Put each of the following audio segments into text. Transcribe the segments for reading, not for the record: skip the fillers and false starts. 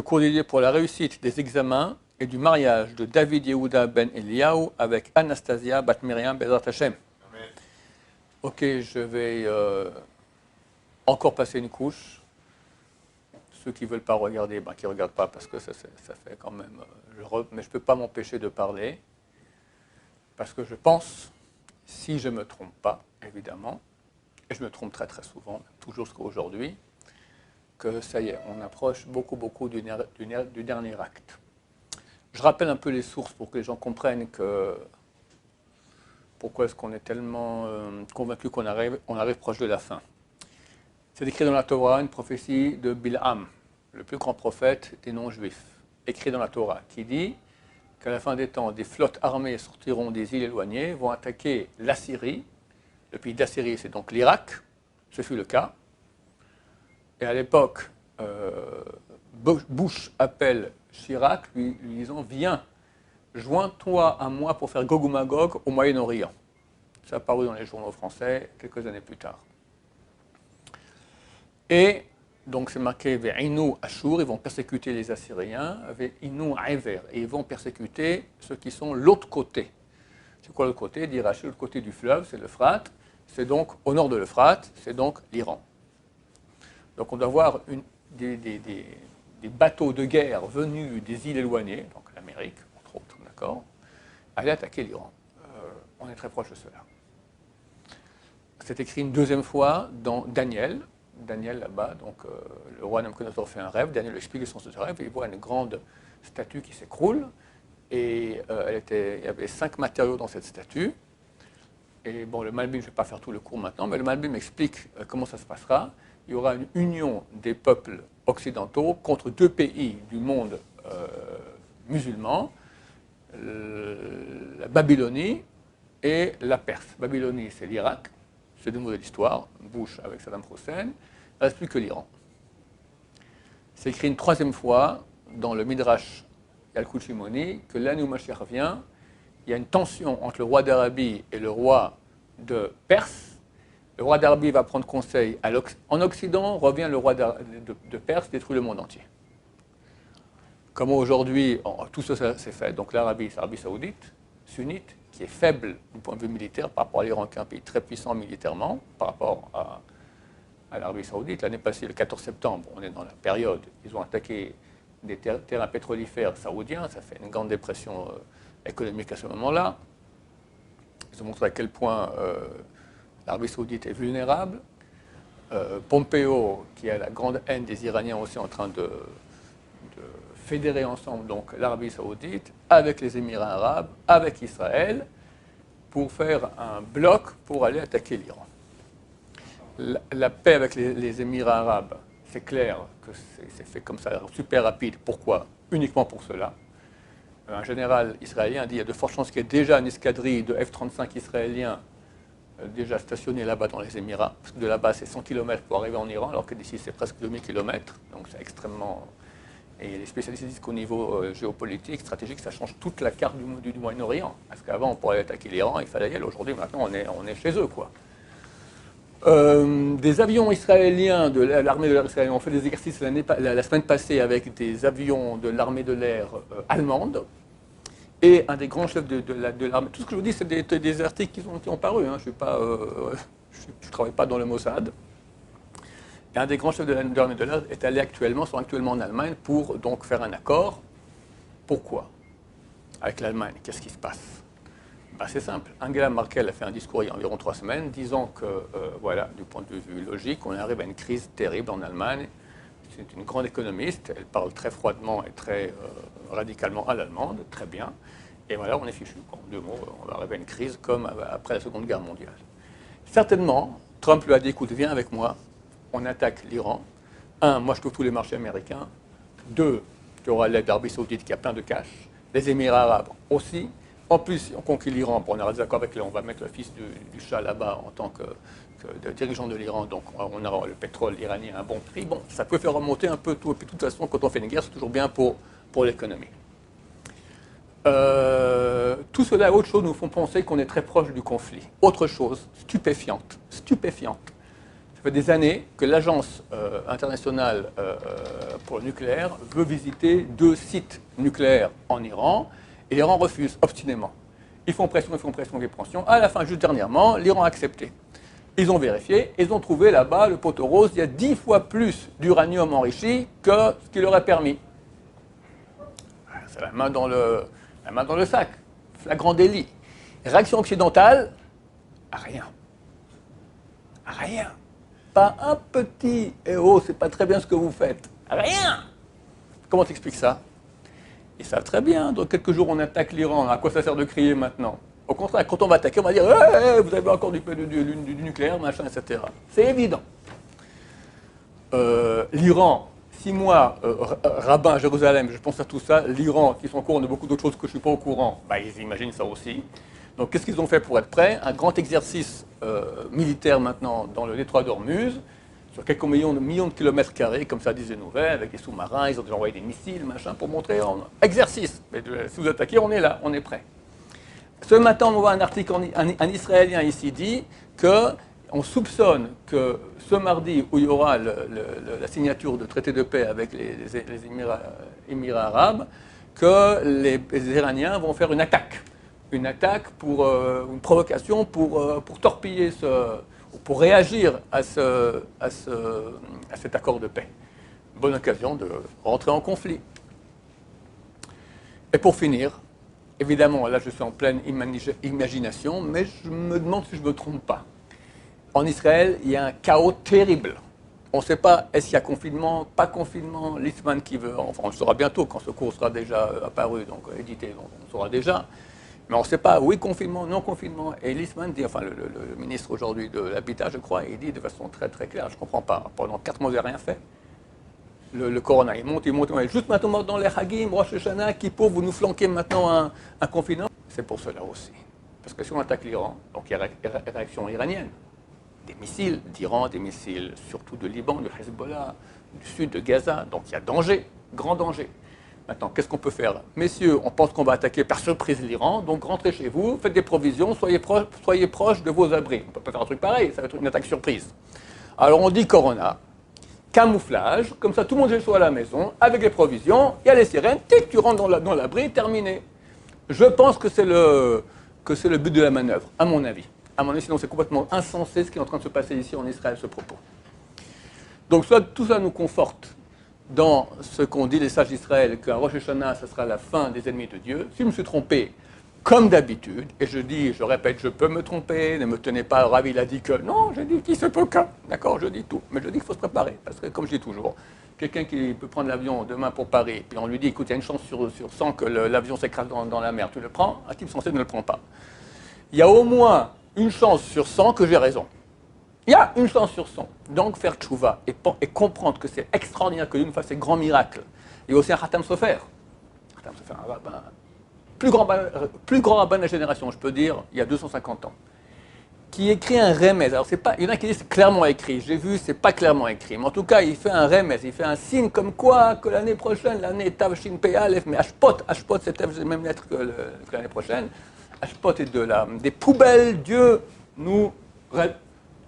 cours dédié pour la réussite des examens et du mariage de David Yehuda ben Eliyahu avec Anastasia bat Miriam Bezrat Hashem. Amen. Ok, je vais encore passer une couche. Ceux qui ne veulent pas regarder, qui ne regardent pas parce que ça fait quand même... mais je ne peux pas m'empêcher de parler parce que je pense, si je ne me trompe pas, évidemment, et je me trompe très très souvent, toujours jusqu'à aujourd'hui, que ça y est, on approche beaucoup du dernier acte. Je rappelle un peu les sources pour que les gens comprennent pourquoi est-ce qu'on est tellement convaincu qu'on arrive proche de la fin. C'est écrit dans la Torah, une prophétie de Bilham, le plus grand prophète des non-juifs, écrit dans la Torah, qui dit qu'à la fin des temps, des flottes armées sortiront des îles éloignées, vont attaquer l'Assyrie. Le pays d'Assyrie, c'est donc l'Irak. Ce fut le cas. Et à l'époque, Bush appelle Chirac, lui disant « Viens, joins-toi à moi pour faire Gog ou Magog au Moyen-Orient ». Ça a paru dans les journaux français quelques années plus tard. Et donc c'est marqué « Ve'inu Ashur », ils vont persécuter les Assyriens, « Ve'inu Aiver », et ils vont persécuter ceux qui sont l'autre côté. C'est quoi l'autre côté? Dit Rachid, l'autre côté du fleuve, c'est l'Euphrate. C'est donc au nord de l'Euphrate, c'est donc l'Iran. Donc on doit voir des bateaux de guerre venus des îles éloignées, donc l'Amérique, entre autres, d'accord, aller attaquer l'Iran. On est très proche de cela. C'est écrit une deuxième fois dans Daniel. Daniel là-bas, donc le roi Nabuchodonosor fait un rêve, Daniel explique le sens de ce rêve, et il voit une grande statue qui s'écroule, et il y avait 5 matériaux dans cette statue. Et bon, le Malbim, je ne vais pas faire tout le cours maintenant, mais le Malbim explique comment ça se passera. Il y aura une union des peuples occidentaux contre 2 pays du monde musulman, la Babylonie et la Perse. Babylonie, c'est l'Irak, c'est le mot de l'histoire, Bush avec Saddam Hussein, il ne reste plus que l'Iran. C'est écrit une 3e fois dans le Midrash Yalkut Shimoni que l'année où Mashiach vient, il y a une tension entre le roi d'Arabie et le roi de Perse. Le roi d'Arabie va prendre conseil. En Occident, revient le roi de Perse, détruit le monde entier. Comment aujourd'hui, tout ça s'est fait. Donc l'Arabie, c'est l'Arabie saoudite, sunnite, qui est faible du point de vue militaire par rapport à l'Iran, qui est un pays très puissant militairement, par rapport à l'Arabie saoudite. L'année passée, le 14 septembre, on est dans la période, ils ont attaqué des terrains pétrolifères saoudiens, ça fait une grande dépression économique à ce moment-là. Ils ont montré à quel point l'Arabie saoudite est vulnérable. Pompeo, qui a la grande haine des Iraniens, aussi en train de fédérer ensemble donc l'Arabie saoudite avec les Émirats arabes, avec Israël, pour faire un bloc pour aller attaquer l'Iran. La paix avec les Émirats arabes, c'est clair que c'est fait comme ça, super rapide. Pourquoi? Uniquement pour cela. Un général israélien dit qu'il y a de fortes chances qu'il y ait déjà une escadrille de F-35 israéliens déjà stationnés là-bas dans les Émirats. Parce que de là-bas, c'est 100 km pour arriver en Iran, alors que d'ici, c'est presque 2000 km. Donc c'est extrêmement... Et les spécialistes disent qu'au niveau géopolitique, stratégique, ça change toute la carte du Moyen-Orient. Parce qu'avant, on pourrait attaquer l'Iran, il fallait y aller. Aujourd'hui, maintenant, on est chez eux, quoi. Des avions israéliens de l'armée de l'air israélienne ont fait des exercices la semaine passée avec des avions de l'armée de l'air allemande. Et un des grands chefs de l'armée, tout ce que je vous dis, c'est des articles qui ont paru. Hein. Je ne travaille pas dans le Mossad. Et un des grands chefs de l'armée de l'air sont actuellement en Allemagne pour donc faire un accord. Pourquoi? Avec l'Allemagne, qu'est-ce qui se passe? C'est simple. Angela Merkel a fait un discours il y a environ 3 semaines disant que, voilà, du point de vue logique, on arrive à une crise terrible en Allemagne. C'est une grande économiste, elle parle très froidement et très radicalement à l'allemande, très bien. Et voilà, on est fichu. En 2 mots, on va arriver à une crise comme après la Seconde Guerre mondiale. Certainement, Trump lui a dit, écoute, viens avec moi, on attaque l'Iran. 1, moi je trouve tous les marchés américains. 2, tu auras l'aide d'Arabie saoudite qui a plein de cash. Les Émirats arabes aussi. En plus, si on conquit l'Iran, on aura des accords avec on va mettre le fils du Shah là-bas en tant que dirigeant de l'Iran, donc on aura le pétrole iranien à un bon prix. Bon, ça peut faire remonter un peu tout. Et puis de toute façon, quand on fait une guerre, c'est toujours bien pour l'économie. Tout cela et autre chose nous font penser qu'on est très proche du conflit. Autre chose, stupéfiante. Ça fait des années que l'Agence internationale pour le nucléaire veut visiter 2 sites nucléaires en Iran, et l'Iran refuse obstinément. Ils font pression, ils font pression, ils font pression. À la fin, juste dernièrement, l'Iran a accepté. Ils ont vérifié, ils ont trouvé là-bas, le poteau rose, il y a 10 fois plus d'uranium enrichi que ce qui leur est permis. C'est la main dans le sac. Flagrant délit. Réaction occidentale, rien. Rien. Pas un petit « Eh oh, c'est pas très bien ce que vous faites ». Rien. Comment t'expliques ça? Ils savent très bien, dans quelques jours on attaque l'Iran, à quoi ça sert de crier maintenant? Au contraire, quand on va attaquer, on va dire hey, vous avez encore du nucléaire, machin, etc. C'est évident. L'Iran, si moi, rabbin à Jérusalem, je pense à tout ça, l'Iran, qui sont au courant de beaucoup d'autres choses que je ne suis pas au courant, bah, ils imaginent ça aussi. Donc qu'est-ce qu'ils ont fait pour être prêts? Un grand exercice militaire maintenant dans le détroit d'Ormuz, sur quelques millions de kilomètres carrés, comme ça disent les nouvelles, avec des sous-marins, ils ont déjà envoyé des missiles, machin, pour montrer exercice. Mais si vous attaquez, on est là, on est prêt. Ce matin, on voit un article, un Israélien ici dit qu'on soupçonne que ce mardi, où il y aura la signature de traité de paix avec les Émirats arabes, que les Iraniens vont faire une attaque. Une attaque pour une provocation pour torpiller pour réagir à cet accord de paix. Bonne occasion de rentrer en conflit. Et pour finir, évidemment, là je suis en pleine imagination, mais je me demande si je ne me trompe pas. En Israël, il y a un chaos terrible. On ne sait pas, est-ce qu'il y a confinement, pas confinement, Litzman qui veut, enfin on le saura bientôt quand ce cours sera déjà apparu, donc édité, donc on le saura déjà. Mais on ne sait pas, oui, confinement, non confinement. Et Litzman dit, enfin le ministre aujourd'hui de l'Habitat, je crois, il dit de façon très très claire, je ne comprends pas, pendant 4 mois, j'ai rien fait. Le corona, il monte, juste maintenant dans les Hagim, Rosh Hashanah, Kippour, vous nous flanquez maintenant un confinement. C'est pour cela aussi. Parce que si on attaque l'Iran, donc il y a réaction iranienne. Des missiles d'Iran, des missiles surtout de Liban, de Hezbollah, du sud de Gaza. Donc il y a danger, grand danger. Maintenant, qu'est-ce qu'on peut faire? Messieurs, on pense qu'on va attaquer par surprise l'Iran, donc rentrez chez vous, faites des provisions, soyez proches de vos abris. On ne peut pas faire un truc pareil, ça va être une attaque surprise. Alors on dit corona, camouflage, comme ça tout le monde soit à la maison, avec les provisions, il y a les sirènes, tic, tu rentres dans l'abri, terminé. Je pense que c'est le but de la manœuvre, à mon avis. À mon avis, sinon c'est complètement insensé ce qui est en train de se passer ici en Israël, ce propos. Donc soit tout ça nous conforte dans ce qu'ont dit les sages d'Israël, qu'un Rosh Hashanah, ce sera la fin des ennemis de Dieu. Si je me suis trompé, comme d'habitude, et je répète, je peux me tromper, ne me tenez pas, Ravi il a dit que, non, j'ai dit qu'il se peut qu'un, d'accord, je dis tout, mais je dis qu'il faut se préparer, parce que comme je dis toujours, quelqu'un qui peut prendre l'avion demain pour Paris, puis on lui dit, écoute, il y a une chance sur 100 que l'avion s'écrase dans la mer, tu le prends, un type censé ne le prend pas. Il y a au moins une chance sur 100 que j'ai raison. Il y a une chance sur 100. Donc faire tchouva et comprendre que c'est extraordinaire que Dieu nous fasse ces grands miracles. Il y a aussi un Khatam Sofer. Khatam Sofer, un rabbin, plus grand rabbin de la génération, je peux dire, il y a 250 ans, qui écrit un remez. Alors c'est pas, il y en a qui disent c'est clairement écrit. J'ai vu, c'est pas clairement écrit. Mais en tout cas, il fait un remez, il fait un signe comme quoi que l'année prochaine, l'année Tav Shin Pei Aleph, mais Ashpot, c'est les mêmes lettres que l'année prochaine. Ashpot est des poubelles, Dieu nous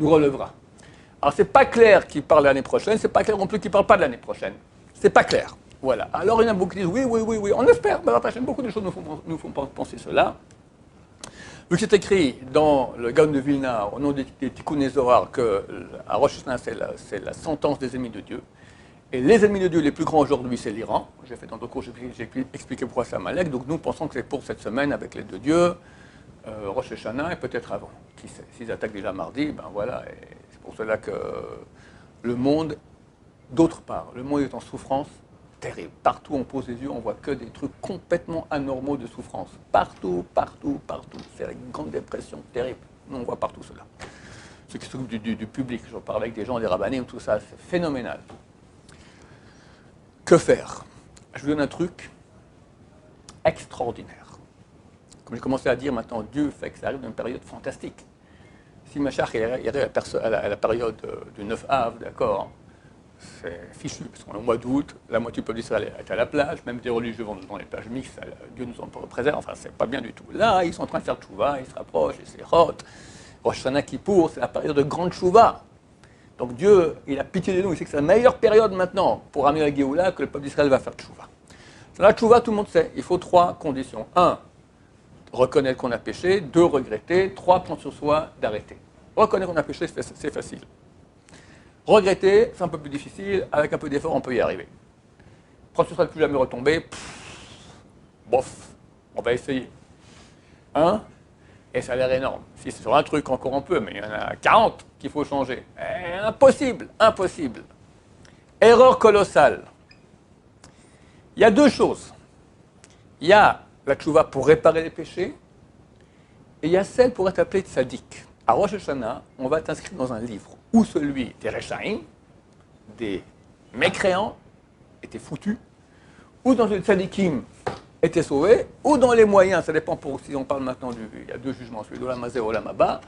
relèvera. Alors, c'est pas clair qu'il parle l'année prochaine, c'est pas clair non plus qu'il parle pas de l'année prochaine. C'est pas clair. Voilà. Alors, il y en a beaucoup qui disent oui, on espère. Beaucoup de choses nous font penser cela. Vu que c'est écrit dans le Gaon de Vilna, au nom des Tikkun Zohar, qu'à Rosh Hashanah, c'est la sentence des ennemis de Dieu. Et les ennemis de Dieu les plus grands aujourd'hui, c'est l'Iran. J'ai fait dans d'autres cours, j'ai expliqué pourquoi c'est Amalek. Donc, nous pensons que c'est pour cette semaine avec les deux dieux. Rosh Hashanah et peut-être avant. Qui sait? S'ils attaquent déjà mardi, ben voilà. Et c'est pour cela que le monde, d'autre part, le monde est en souffrance terrible. Partout on pose les yeux, on voit que des trucs complètement anormaux de souffrance. Partout. C'est la grande dépression terrible. Nous on voit partout cela. Ceux qui s'occupent du public, je parle avec des gens, des rabbinim, tout ça, c'est phénoménal. Que faire? Je vous donne un truc extraordinaire. Comme j'ai commencé à dire maintenant, Dieu fait que ça arrive dans une période fantastique. Si Machach arrive à la période du 9 Av, d'accord, c'est fichu, parce qu'on est au mois d'août, la moitié du peuple d'Israël est à la plage, même des religieux vont dans les plages mixtes, Dieu nous en préserve, enfin c'est pas bien du tout. Là, ils sont en train de faire tchouva, ils se rapprochent, et c'est hot. Rosh Hashanah Kippour, c'est la période de grande tchouva. Donc Dieu, il a pitié de nous, il sait que c'est la meilleure période maintenant pour amener la Géoula, que le peuple d'Israël va faire tchouva. Dans la tchouva, tout le monde sait, il faut 3 conditions. 1, reconnaître qu'on a péché. 2, regretter. 3, prendre sur soi d'arrêter. Reconnaître qu'on a péché, c'est facile. Regretter, c'est un peu plus difficile, avec un peu d'effort, on peut y arriver. Prendre sur soi de ne plus jamais retomber, bof, on va essayer. Et ça a l'air énorme. Si c'est sur un truc, encore un peu, mais il y en a 40 qu'il faut changer. Impossible, impossible. Erreur colossale. Il y a 2 choses. Il y a la tchouva pour réparer les péchés, et il y a celle pour être appelée tzaddik. À Rosh Hashanah, on va t'inscrire dans un livre où celui des Rechaïm, des mécréants, était foutu, ou dans le tzaddikim, était sauvé, ou dans les moyens, ça dépend pour si on parle maintenant il y a 2 jugements, celui de l'Olam Hazé et l'Olam Haba.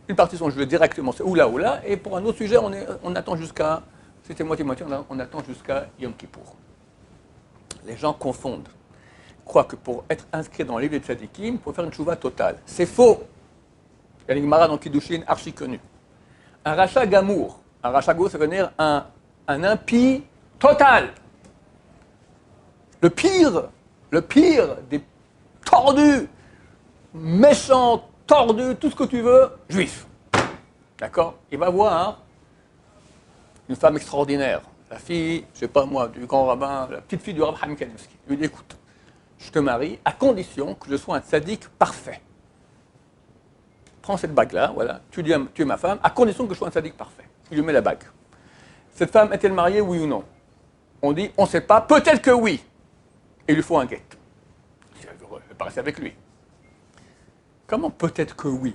Une partie sont jugés directement, c'est oula, et pour un autre sujet, on attend jusqu'à, c'était moitié-moitié, on attend jusqu'à Yom Kippour. Les gens confondent, croient que pour être inscrit dans le livre des tzaddikim, il faut faire une tchouva totale. C'est faux. Il y a une Gemara dans Kiddushin archi connue. Un rachat gamour, ça veut dire un impie total. Le pire des tordus, méchants, tordus, tout ce que tu veux, juif. D'accord? Il va voir une femme extraordinaire, la fille, je sais pas moi, du grand rabbin, la petite fille du rabbin Chaim Kanievski. Il lui dit, écoute, je te marie à condition que je sois un tzaddik parfait. Prends cette bague-là, voilà, tu es ma femme, à condition que je sois un tzaddik parfait. Il lui met la bague. Cette femme est-elle mariée, oui ou non? On dit, on ne sait pas, peut-être que oui. Et il lui faut un guet. Elle ne veut pas rester avec lui. Comment peut-être que oui?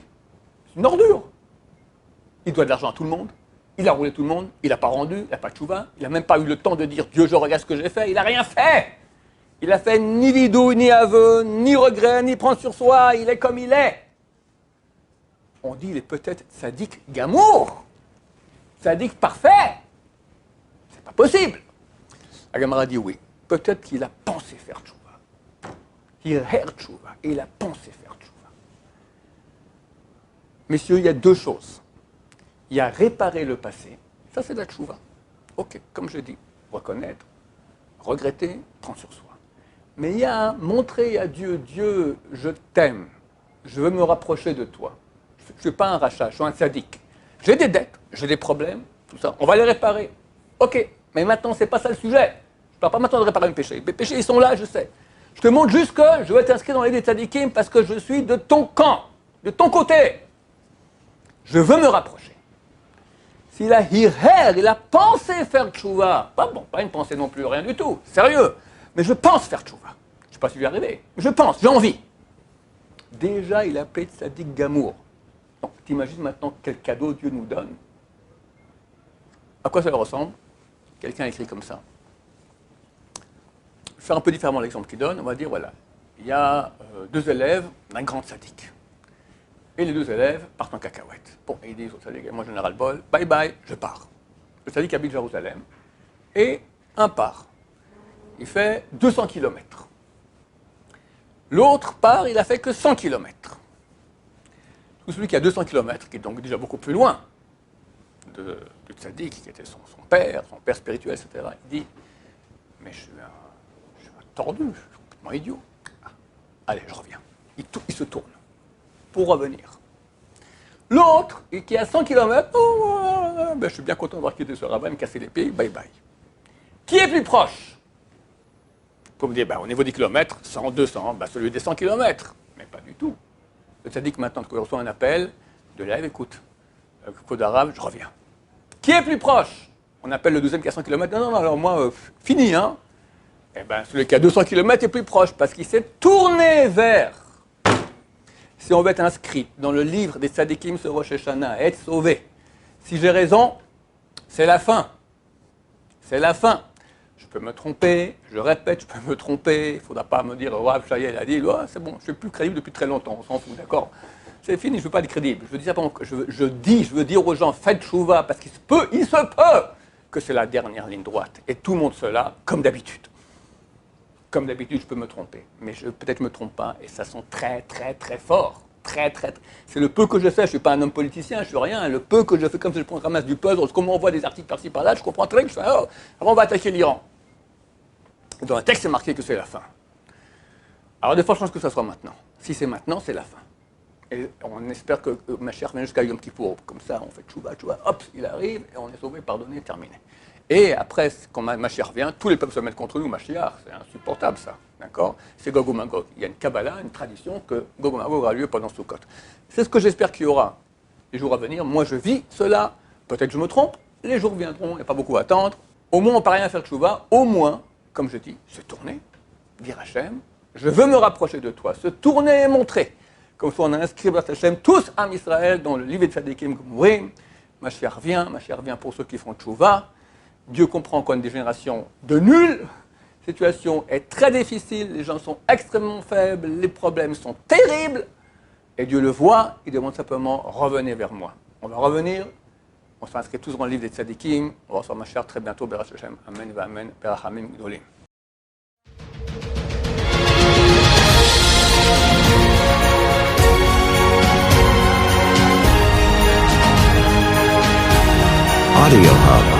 C'est une ordure. Il doit de l'argent à tout le monde, il a roulé tout le monde, il n'a pas rendu, il n'a pas de tchouva, il n'a même pas eu le temps de dire Dieu, je regarde ce que j'ai fait, il n'a rien fait. Il n'a fait ni vidou, ni aveu, ni regret, ni prendre sur soi, il est comme il est. On dit il est peut-être tzaddik gamour, tzaddik parfait. C'est pas possible. La Gemara dit oui. Peut-être qu'il a pensé faire tchouva. Il a tchouva et il a pensé faire tchouva. Messieurs, il y a 2 choses. Il y a réparer le passé. Ça, c'est de la tchouva. Ok, comme je dis, reconnaître, regretter, prendre sur soi. Mais il y a montrer à Dieu, Dieu, je t'aime, je veux me rapprocher de toi. Je ne suis pas un rachat, je suis un tzaddik. J'ai des dettes, j'ai des problèmes, tout ça. On va les réparer. Ok, mais maintenant, ce n'est pas ça le sujet. Je ne parle pas maintenant de réparer mes péchés. Les péchés, ils sont là, je sais. Je te montre juste que je vais t'inscrire dans les des tzaddikim parce que je suis de ton camp, de ton côté. Je veux me rapprocher. S'il a hirher, il a pensé faire tchouva, pas une pensée non plus, rien du tout, sérieux, mais je pense faire tchouva. Je ne sais pas si je vais y arriver, mais je pense, j'ai envie. Déjà, il a appelé tzaddik gamour. Donc, t'imagines maintenant quel cadeau Dieu nous donne. À quoi ça ressemble? Quelqu'un écrit comme ça. Je vais faire un peu différemment l'exemple qu'il donne. On va dire, voilà, il y a 2 élèves d'un grand tzaddik. Et les 2 élèves partent en cacahuète. Bon, et ils disent au tzaddik, moi j'en ai ras le bol, bye bye, je pars. Le tzaddik habite Jérusalem. Et un part. Il fait 200 km. L'autre part, il a fait que 100 km. Celui qui a 200 km, qui est donc déjà beaucoup plus loin du tzaddik, qui était son père spirituel, etc., il dit, mais je suis un tordu, je suis complètement idiot. Ah, allez, je reviens. Il se tourne pour revenir. L'autre, qui a 100 km, je suis bien content de voir qu'il était ce rabbin, me casser les pieds, bye bye. Qui est plus proche? Vous me dire, au niveau des kilomètres, 100, 200, celui des 100 km. Mais pas du tout. Le tzaddik, maintenant, quand il reçoit un appel de l'élève, écoute, code arabe, je reviens. Qui est plus proche? On appelle le deuxième qui a 100 km. Non, alors moi, fini, hein. Celui qui a 200 km est plus proche, parce qu'il s'est tourné vers. Si on veut être inscrit dans le livre des tzaddikim sur Rosh Hashanah, être sauvé, si j'ai raison, c'est la fin. C'est la fin. Je peux me tromper, je répète, je peux me tromper. Il ne faudra pas me dire, Rav Shayel a dit, c'est bon, je ne suis plus crédible depuis très longtemps, on s'en fout, d'accord? C'est fini, je ne veux pas être crédible. Je veux dire, je veux dire aux gens, faites chouva, parce qu'il se peut que c'est la dernière ligne droite. Et tout le monde cela, comme d'habitude. Comme d'habitude, je peux me tromper. Mais peut-être je ne me trompe pas, et ça sent très, très, très fort. C'est le peu que je fais, je ne suis pas un homme politicien, je ne suis rien. Le peu que je fais, comme je ramasse du puzzle, comment on voit des articles par-ci par-là, je comprends très bien que je fais, alors on va attaquer l'Iran. Dans le texte, c'est marqué que c'est la fin. Alors, des fortes chances que ça soit maintenant. Si c'est maintenant, c'est la fin. Et on espère que Mashiach vient jusqu'à Yom Kippour. Comme ça, on fait tchouba, hop, il arrive, et on est sauvé, pardonné, terminé. Et après, quand Mashiach vient, tous les peuples se mettent contre nous, Mashiach, c'est insupportable ça. D'accord? C'est Gog ou Magog. Il y a une Kabbalah, une tradition que Gog ou Magog aura lieu pendant Sukkot. C'est ce que j'espère qu'il y aura les jours à venir. Moi, je vis cela. Peut-être que je me trompe. Les jours viendront, il n'y a pas beaucoup à attendre. Au moins, on ne peut rien faire tchouba. Au moins, comme je dis, se tourner, dire Hachem, je veux me rapprocher de toi, se tourner et montrer. Comme ça, on a inscrit Hachem, tous Am Israël, dans le livre de Tzadikim Gmurim. Mashiach vient pour ceux qui font tchouva. Dieu comprend qu'on est des générations de nuls. La situation est très difficile, les gens sont extrêmement faibles, les problèmes sont terribles. Et Dieu le voit, il demande simplement, revenez vers moi. On va revenir, on s'inscrit tous dans le livre des Tzadikim, on va recevoir Mashiach très bientôt, Be'ezrat Hashem, Amen, Amen, Berachamim Gdolim. Audio Hub.